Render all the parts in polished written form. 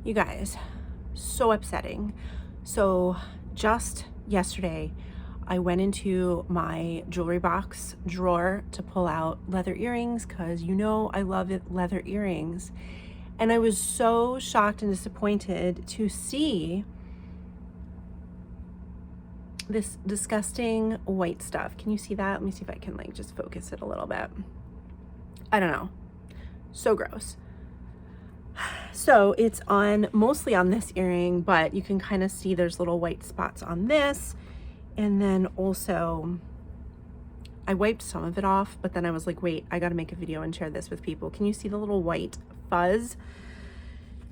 You guys, so upsetting. So just yesterday, I went into my jewelry box drawer to pull out leather earrings because I love leather earrings. And I was so shocked and disappointed to see this disgusting white stuff. Can you see that? Let me see if I can just focus it a little bit. I don't know. So gross. So it's mostly on this earring, but you can kind of see there's little white spots on this. And then also I wiped some of it off, but then I was like, wait, I got to make a video and share this with people. Can you see the little white fuzz?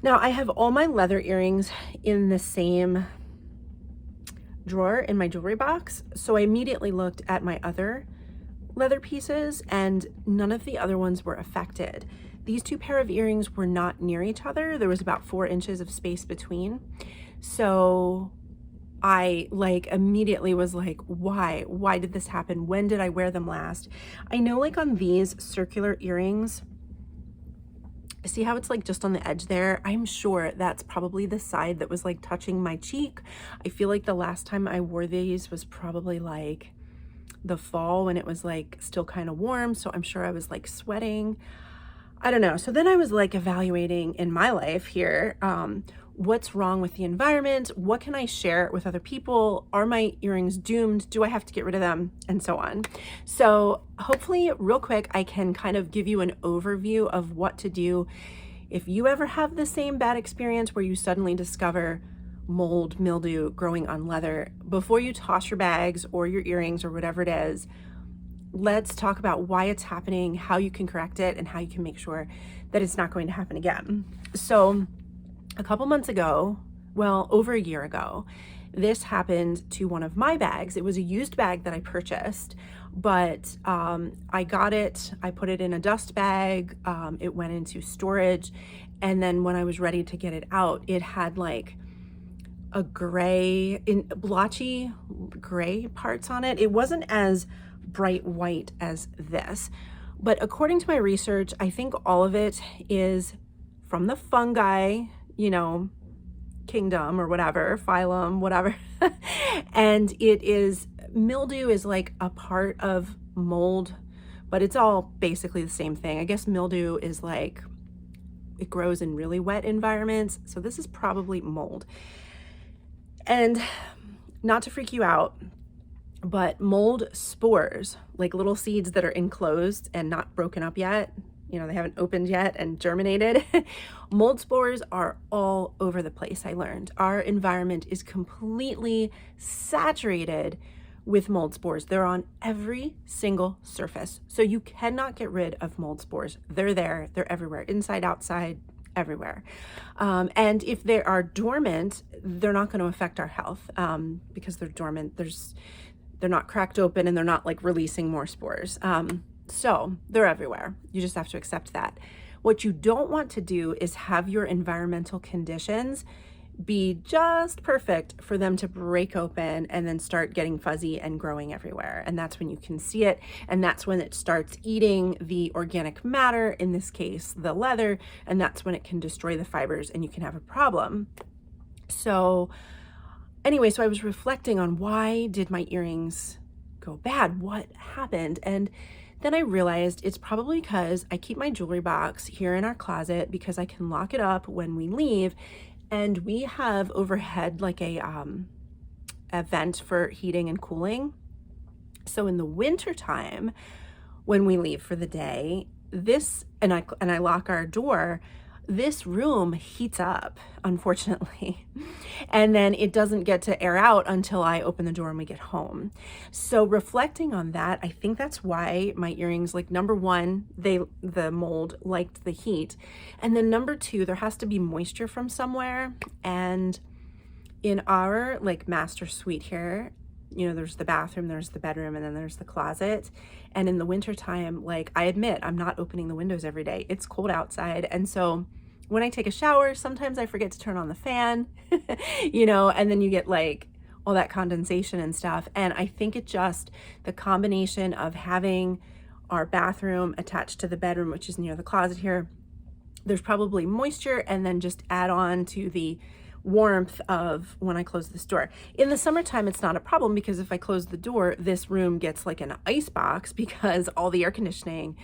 Now I have all my leather earrings in the same drawer in my jewelry box. So I immediately looked at my other leather pieces and none of the other ones were affected. These two pair of earrings were not near each other. There was about 4 inches of space between. So I immediately was like, why did this happen? When did I wear them last? I know on these circular earrings, see how it's just on the edge there? I'm sure that's probably the side that was touching my cheek. I feel like the last time I wore these was probably the fall when it was still kind of warm. So I'm sure I was sweating. I don't know. So then I was evaluating in my life here, what's wrong with the environment? What can I share with other people? Are my earrings doomed? Do I have to get rid of them? And so on. So hopefully real quick, I can kind of give you an overview of what to do if you ever have the same bad experience where you suddenly discover mold, mildew growing on leather. Before you toss your bags or your earrings or whatever it is, let's talk about why it's happening, how you can correct it, and how you can make sure that it's not going to happen again. So a couple months ago, well, over a year ago, this happened to one of my bags. It was a used bag that I purchased, but I got it, I put it in a dust bag, it went into storage, and then when I was ready to get it out, it had a blotchy gray parts on it. It wasn't as bright white as this, but according to my research, I think all of it is from the fungi, kingdom or whatever, phylum, whatever. And mildew is a part of mold, but it's all basically the same thing. I guess mildew is it grows in really wet environments. So this is probably mold. And not to freak you out, but mold spores, little seeds that are enclosed and not broken up yet, they haven't opened yet and germinated. Mold spores are all over the place, I learned. Our environment is completely saturated with mold spores. They're on every single surface. So you cannot get rid of mold spores. They're there, they're everywhere, inside, outside, everywhere. And if they are dormant, they're not going to affect our health because they're dormant. They're not cracked open and they're not releasing more spores. So they're everywhere. You just have to accept that. What you don't want to do is have your environmental conditions be just perfect for them to break open and then start getting fuzzy and growing everywhere. And that's when you can see it. And that's when it starts eating the organic matter, in this case, the leather, and that's when it can destroy the fibers and you can have a problem. So anyway, so I was reflecting on why did my earrings go bad? What happened? And then I realized it's probably because I keep my jewelry box here in our closet because I can lock it up when we leave. And we have overhead a vent for heating and cooling. So in the winter time, when we leave for the day, and I lock our door, this room heats up, unfortunately, and then it doesn't get to air out until I open the door and we get home. So reflecting on that, I think that's why my earrings, number one, the mold liked the heat, and then number two, there has to be moisture from somewhere. And in our master suite here, there's the bathroom, there's the bedroom, and then there's the closet. And in the wintertime, I admit, I'm not opening the windows every day. It's cold outside. And so when I take a shower, sometimes I forget to turn on the fan, and then you get all that condensation and stuff. And I think it just, the combination of having our bathroom attached to the bedroom, which is near the closet here, there's probably moisture, and then just add on to the warmth of when I close this door. In the summertime, it's not a problem because if I close the door, this room gets like an ice box because all the air conditioning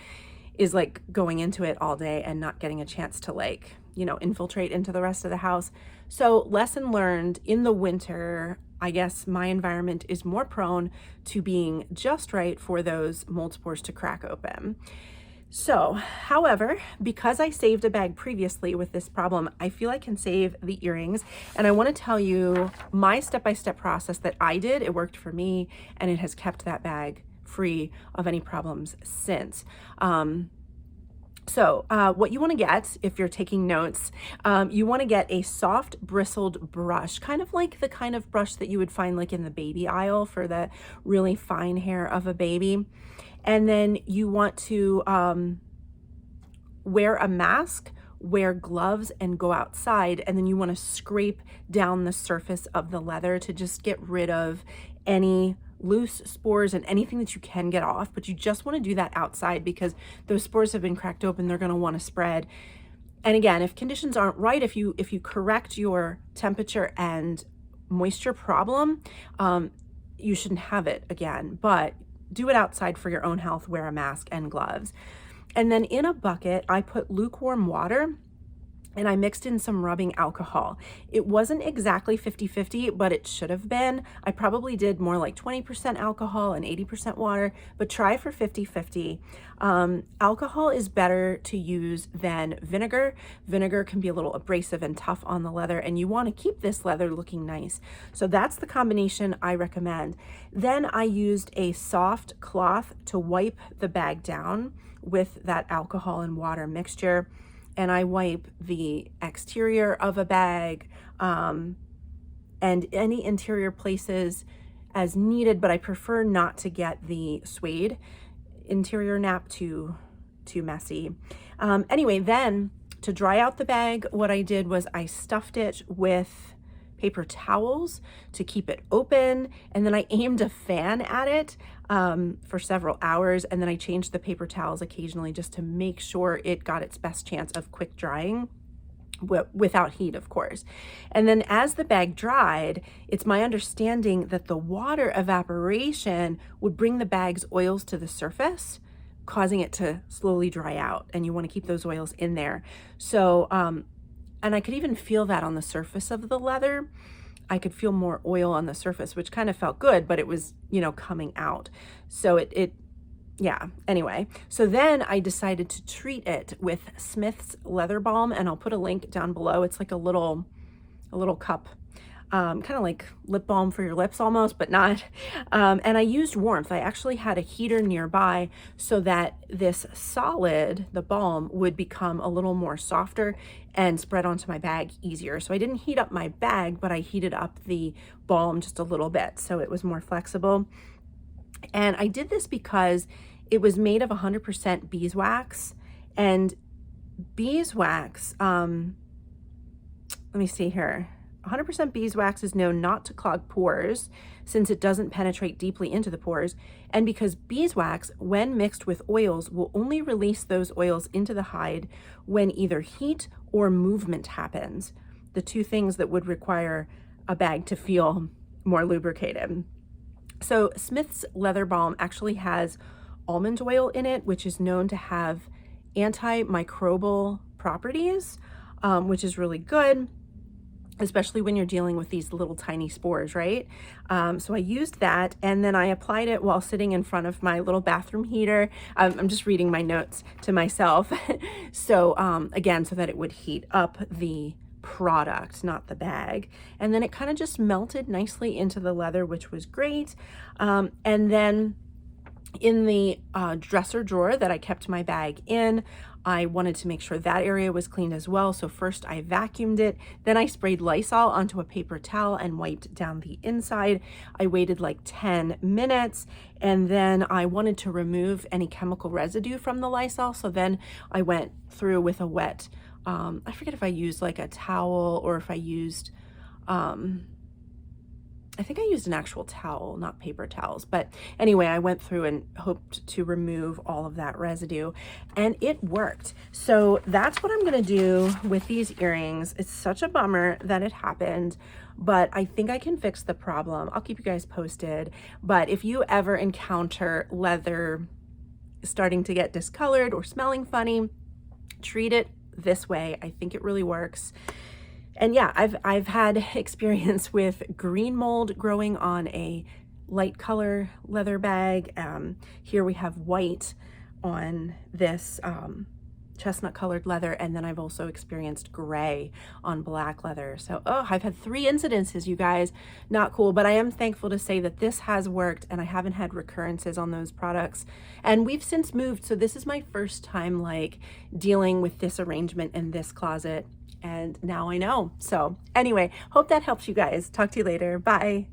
is like going into it all day and not getting a chance to like, you know, infiltrate into the rest of the house. So lesson learned, in the winter, I guess my environment is more prone to being just right for those mold spores to crack open. So, however, because I saved a bag previously with this problem, I feel I can save the earrings. And I want to tell you my step-by-step process that I did. It worked for me, and it has kept that bag free of any problems since. What you want to get, if you're taking notes, you want to get a soft bristled brush, kind of like the kind of brush that you would find like in the baby aisle for the really fine hair of a baby. And then you want to wear a mask, wear gloves, and go outside. And then you want to scrape down the surface of the leather to just get rid of any loose spores and anything that you can get off. But you just want to do that outside because those spores have been cracked open. They're going to want to spread. And again, if conditions aren't right, if you correct your temperature and moisture problem, you shouldn't have it again. But do it outside for your own health. Wear a mask and gloves. And then in a bucket, I put lukewarm water and I mixed in some rubbing alcohol. It wasn't exactly 50-50, but it should have been. I probably did more like 20% alcohol and 80% water, but try for 50-50. Alcohol is better to use than vinegar. Vinegar can be a little abrasive and tough on the leather, and you want to keep this leather looking nice. So that's the combination I recommend. Then I used a soft cloth to wipe the bag down with that alcohol and water mixture. And I wipe the exterior of a bag and any interior places as needed, but I prefer not to get the suede interior nap too messy. Anyway, then to dry out the bag, what I did was I stuffed it with paper towels to keep it open, and then I aimed a fan at it for several hours, and then I changed the paper towels occasionally just to make sure it got its best chance of quick drying without heat, of course. And then as the bag dried, it's my understanding that the water evaporation would bring the bag's oils to the surface, causing it to slowly dry out, and you want to keep those oils in there. So and I could even feel that on the surface of the leather. I could feel more oil on the surface, which kind of felt good, but it was, you know, coming out. So yeah, anyway. So then I decided to treat it with Smith's Leather Balm, and I'll put a link down below. It's like a little cup, kind of like lip balm for your lips almost, but not. And I used warmth. I actually had a heater nearby so that this solid, the balm, would become a little more softer and spread onto my bag easier. So I didn't heat up my bag, but I heated up the balm just a little bit so it was more flexible. And I did this because it was made of 100% beeswax, and beeswax, let me see here. 100% beeswax is known not to clog pores since it doesn't penetrate deeply into the pores, and because beeswax, when mixed with oils, will only release those oils into the hide when either heat or movement happens, the two things that would require a bag to feel more lubricated. So Smith's Leather Balm actually has almond oil in it, which is known to have antimicrobial properties, which is really good, especially when you're dealing with these little tiny spores, right? So I used that, and then I applied it while sitting in front of my little bathroom heater. I'm just reading my notes to myself. So again, so that it would heat up the product, not the bag. And then it kind of just melted nicely into the leather, which was great. And then in the dresser drawer that I kept my bag in, I wanted to make sure that area was cleaned as well. So first I vacuumed it, then I sprayed Lysol onto a paper towel and wiped down the inside. I waited like 10 minutes, and then I wanted to remove any chemical residue from the Lysol. So then I went through with a wet, I forget if I used like a towel or if I used I think I used an actual towel, not paper towels. But anyway, I went through and hoped to remove all of that residue, and it worked. So that's what I'm gonna do with these earrings. It's such a bummer that it happened, but I think I can fix the problem. I'll keep you guys posted. But if you ever encounter leather starting to get discolored or smelling funny, treat it this way. I think it really works. And yeah, I've had experience with green mold growing on a light color leather bag. Here we have white on this chestnut colored leather, and then I've also experienced gray on black leather. So, oh, I've had 3 incidences, you guys. Not cool, but I am thankful to say that this has worked and I haven't had recurrences on those products. And we've since moved, so this is my first time like dealing with this arrangement in this closet, and now I know. So anyway, hope that helps you guys. Talk to you later. Bye.